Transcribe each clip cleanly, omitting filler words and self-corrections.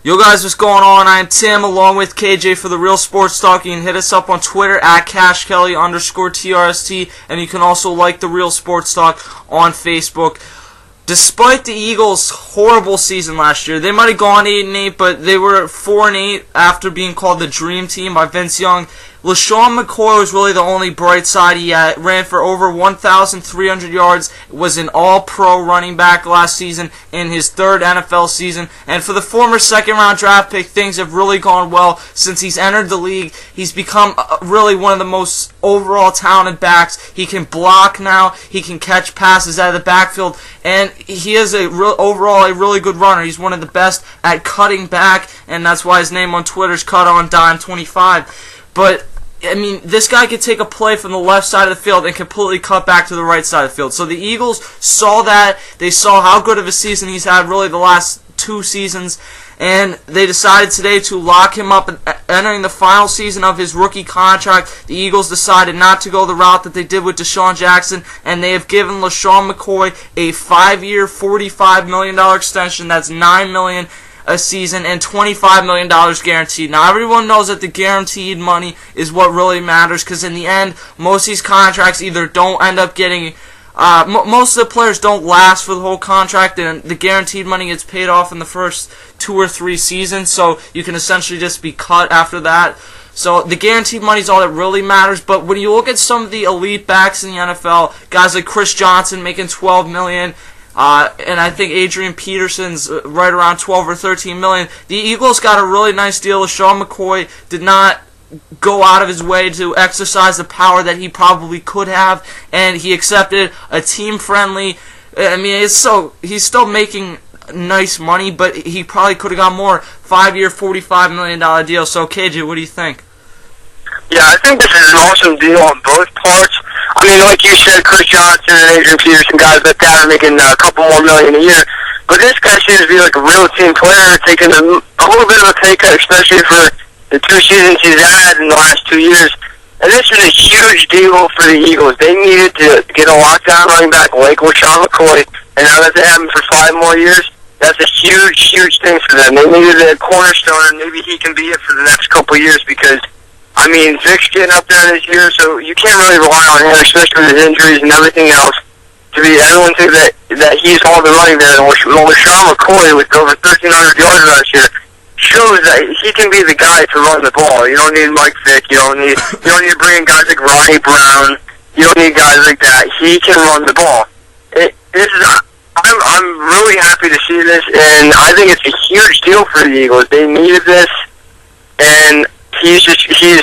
Yo guys, what's going on? I'm Tim along with KJ for The Real Sports Talk. You can hit us up on Twitter at CashKelly_TRST, and you can also like The Real Sports Talk on Facebook. Despite the Eagles' horrible season last year, they might have gone 8-8, but they were 4-8 after being called the Dream Team by Vince Young. LeSean McCoy was really the only bright side. He ran for over 1,300 yards, was an all-pro running back last season in his third NFL season. And for the former second-round draft pick, things have really gone well since he's entered the league. He's become really one of the most overall talented backs. He can block now. He can catch passes out of the backfield. And he is overall a really good runner. He's one of the best at cutting back, and that's why his name on Twitter is CutOnDime25. But I mean, this guy could take a play from the left side of the field and completely cut back to the right side of the field. So the Eagles saw that. They saw how good of a season he's had really the last 2 seasons. And they decided today to lock him up. And entering the final season of his rookie contract, the Eagles decided not to go the route that they did with Deshaun Jackson. And they have given LeSean McCoy a 5-year, $45 million extension. That's $9 million a season and $25 million guaranteed. Now, everyone knows that the guaranteed money is what really matters, because in the end, most of these contracts either don't end up getting most of the players don't last for the whole contract, and the guaranteed money gets paid off in the first 2 or 3 seasons, so you can essentially just be cut after that. So the guaranteed money is all that really matters. But when you look at some of the elite backs in the NFL, guys like Chris Johnson making $12 million, and I think Adrian Peterson's right around $12 or $13 million. The Eagles got a really nice deal. LeSean McCoy did not go out of his way to exercise the power that he probably could have, and he accepted a team-friendly. I mean, he's still making nice money, but he probably could have got more. 5-year, $45 million deal. So, KJ, what do you think? Yeah, I think this is an awesome deal on both parts. I mean, like you said, Chris Johnson and Adrian Peterson, guys like that are making a couple more million a year. But this guy seems to be like a real team player, taking a little bit of a pay cut, especially for the 2 seasons he's had in the last 2 years. And this is a huge deal for the Eagles. They needed to get a lockdown running back like LeSean McCoy, and now that they have him for 5 more years, that's a huge, huge thing for them. They needed a cornerstone, and maybe he can be it for the next couple of years, because I mean, Vic's getting up there this year, so you can't really rely on him, especially with his injuries and everything else. Everyone thinks that he's all the running there. And LeSean McCoy, with over 1,300 yards last year, shows that he can be the guy to run the ball. You don't need Mike Vick. You don't need to bring in guys like Ronnie Brown. You don't need guys like that. He can run the ball. I'm really happy to see this, and I think it's a huge deal for the Eagles. They needed this, and he's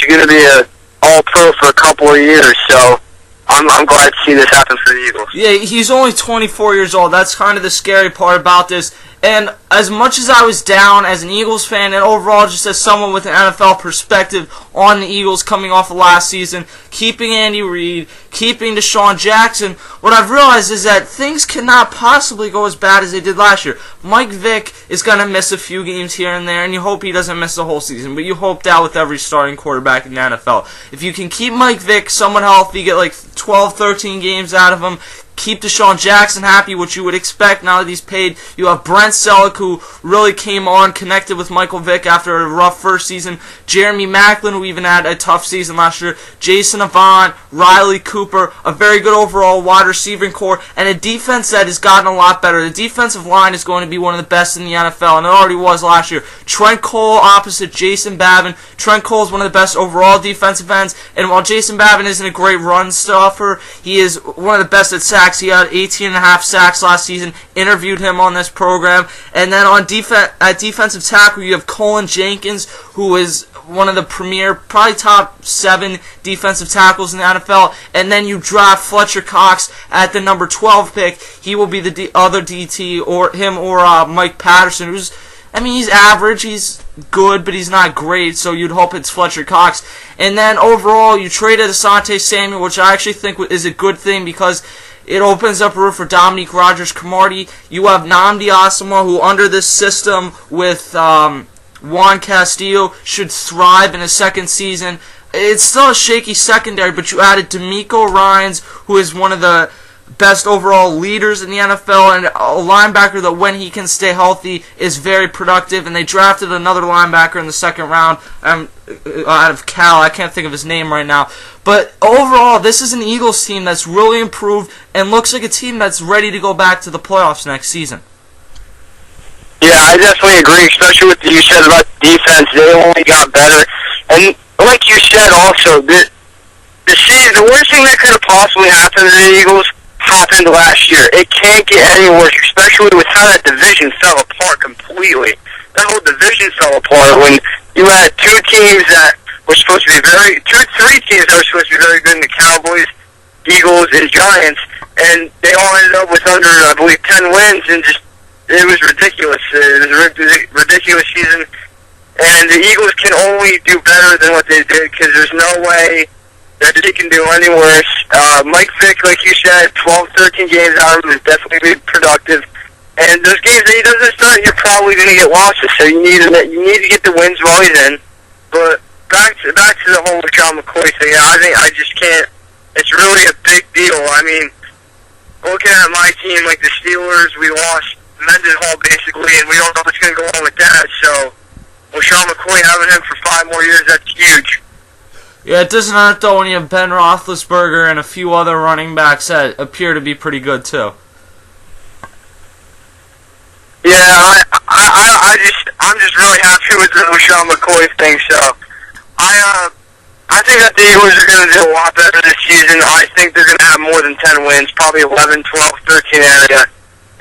going to be an all-pro for a couple of years, so I'm glad to see this happen for the Eagles. Yeah, he's only 24 years old. That's kind of the scary part about this. And as much as I was down as an Eagles fan, and overall just as someone with an NFL perspective on the Eagles coming off of last season, keeping Andy Reid, keeping Deshaun Jackson, what I've realized is that things cannot possibly go as bad as they did last year. Mike Vick is going to miss a few games here and there, and you hope he doesn't miss the whole season, but you hope that with every starting quarterback in the NFL. If you can keep Mike Vick somewhat healthy, get like 12, 13 games out of him, keep Deshaun Jackson happy, which you would expect now that he's paid. You have Brent Selleck, who really came on, connected with Michael Vick after a rough first season. Jeremy Maclin, who even had a tough season last year. Jason Avant, Riley Cooper, a very good overall wide receiving core, and a defense that has gotten a lot better. The defensive line is going to be one of the best in the NFL, and it already was last year. Trent Cole opposite Jason Bavin. Trent Cole is one of the best overall defensive ends, and while Jason Bavin isn't a great run stuffer, he is one of the best at sacks. He had 18.5 sacks last season. Interviewed him on this program. And then at defensive tackle, you have Colin Jenkins, who is one of the premier, probably top 7 defensive tackles in the NFL. And then you draft Fletcher Cox at the number 12 pick. He will be the other DT, or him or Mike Patterson, who's, I mean, he's average, he's good, but he's not great, so you'd hope it's Fletcher Cox. And then overall, you traded Asante Samuel, which I actually think is a good thing, because it opens up a room for Dominique Rodgers-Cromartie. You have Nnamdi Asomugha, who under this system with Juan Castillo should thrive in his second season. It's still a shaky secondary, but you added D'Amico Ryans, who is one of the best overall leaders in the NFL, and a linebacker that when he can stay healthy is very productive. And they drafted another linebacker in the second round out of Cal. I can't think of his name right now. But overall, this is an Eagles team that's really improved and looks like a team that's ready to go back to the playoffs next season. Yeah, I definitely agree, especially with what you said about defense. They only got better. And like you said also, the worst thing that could have possibly happened to the Eagles happened last year. It can't get any worse, especially with how that division fell apart completely. That whole division fell apart when you had three teams that were supposed to be very good in the Cowboys, Eagles, and Giants, and they all ended up with under, I believe, 10 wins, and it was ridiculous. It was a ridiculous season, and the Eagles can only do better than what they did because there's no way that they can do any worse. Mike Vick, like you said, 12, 13 games out of him is definitely productive. And those games that he doesn't start, you're probably going to get losses. So you need to get the wins while he's in. But back to the whole LeSean McCoy thing. I just can't. It's really a big deal. I mean, looking at my team, like the Steelers, we lost Mendenhall basically, and we don't know what's going to go on with that. So LeSean McCoy having him for 5 more years, that's huge. Yeah, it doesn't hurt though when you have Ben Roethlisberger and a few other running backs that appear to be pretty good too. Yeah, I'm just really happy with the LeSean McCoy thing. So I think that the Eagles are going to do a lot better this season. I think they're going to have more than 10 wins, probably 11, 12, 13 area.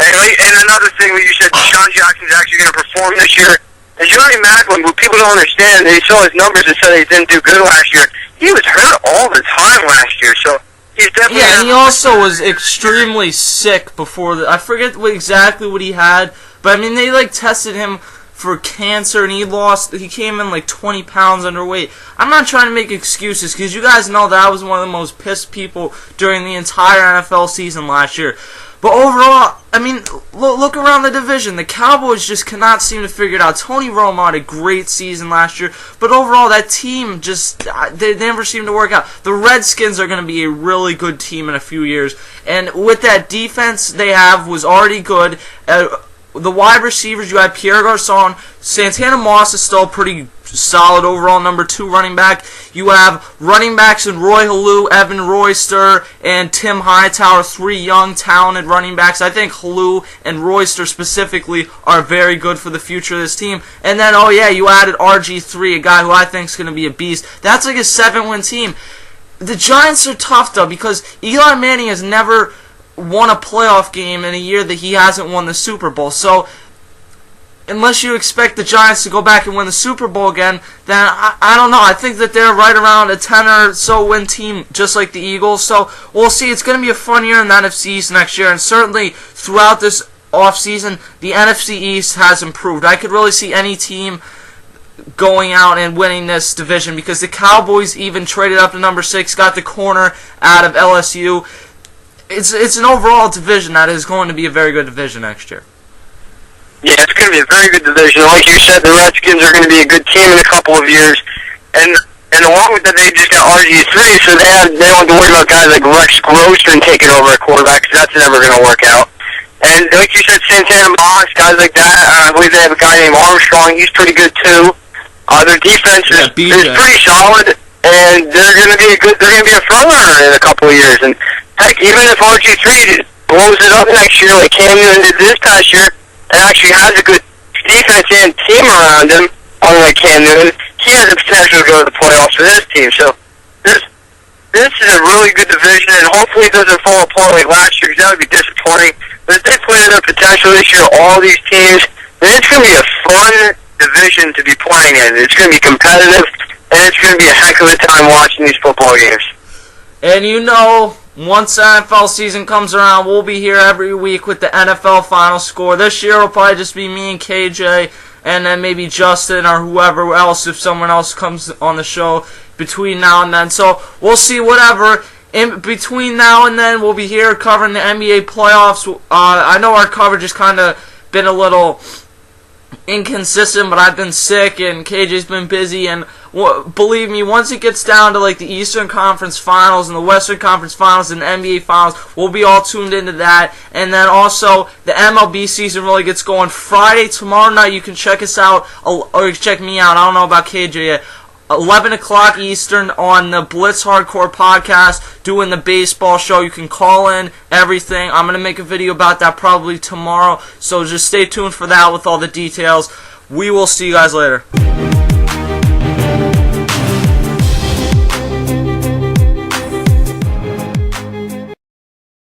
And another thing that you said, Deshaun Jackson's actually going to perform this year. And Johnny Macklin, what people don't understand, they saw his numbers and said he didn't do good last year. He was hurt all the time last year, so he's definitely... Yeah, and he also was extremely sick before... I forget exactly what he had, but I mean, they tested him for cancer, and he came in 20 pounds underweight. I'm not trying to make excuses, because you guys know that I was one of the most pissed people during the entire NFL season last year. But overall, I mean, look around the division. The Cowboys just cannot seem to figure it out. Tony Romo had a great season last year, but overall, that team they never seem to work out. The Redskins are going to be a really good team in a few years, and with that defense they have was already good. The wide receivers, you have Pierre Garçon. Santana Moss is still pretty solid overall number 2 running back. You have running backs in Roy Halou, Evan Royster, and Tim Hightower, 3 young, talented running backs. I think Halou and Royster specifically are very good for the future of this team. And then, you added RG3, a guy who I think is going to be a beast. That's like a 7-win team. The Giants are tough, though, because Eli Manning has never won a playoff game in a year that he hasn't won the Super Bowl. So unless you expect the Giants to go back and win the Super Bowl again, then I don't know. I think that they're right around a 10 or so win team, just like the Eagles. So we'll see. It's going to be a fun year in the NFC East next year, and certainly throughout this offseason, the NFC East has improved. I could really see any team going out and winning this division because the Cowboys even traded up to number 6, got the corner out of LSU. It's an overall division that is going to be a very good division next year. Yeah, it's going to be a very good division. Like you said, the Redskins are going to be a good team in a couple of years. And along with that, they just got RG3, so they don't have to worry about guys like Rex Grossman taking over at quarterback, because that's never going to work out. And like you said, Santana Moss, guys like that. I believe they have a guy named Armstrong. He's pretty good, too. Their defense is pretty solid, and they're going to be a front runner in a couple of years. And heck, even if RG3 blows it up next year like Cam Newton did this past year, and actually has a good defense and team around him, unlike Cam Newton, he has the potential to go to the playoffs for this team. So this is a really good division, and hopefully it doesn't fall apart like last year, because that would be disappointing. But if they play to their potential this year, all these teams, then it's going to be a fun division to be playing in. It's going to be competitive, and it's going to be a heck of a time watching these football games. And once the NFL season comes around, we'll be here every week with the NFL Final Score. This year it'll probably just be me and KJ, and then maybe Justin or whoever else if someone else comes on the show between now and then. So we'll see whatever. In between now and then, we'll be here covering the NBA playoffs. I know our coverage has kind of been a little inconsistent, but I've been sick and KJ's been busy, and believe me, once it gets down to like the Eastern Conference Finals and the Western Conference Finals and the NBA Finals, we'll be all tuned into that. And then also the MLB season really gets going Friday, tomorrow night. You can check us out, or you can check me out. I don't know about KJ yet. 11 o'clock Eastern on the Blitz Hardcore podcast, doing the baseball show. You can call in, everything. I'm going to make a video about that probably tomorrow, so just stay tuned for that with all the details. We will see you guys later.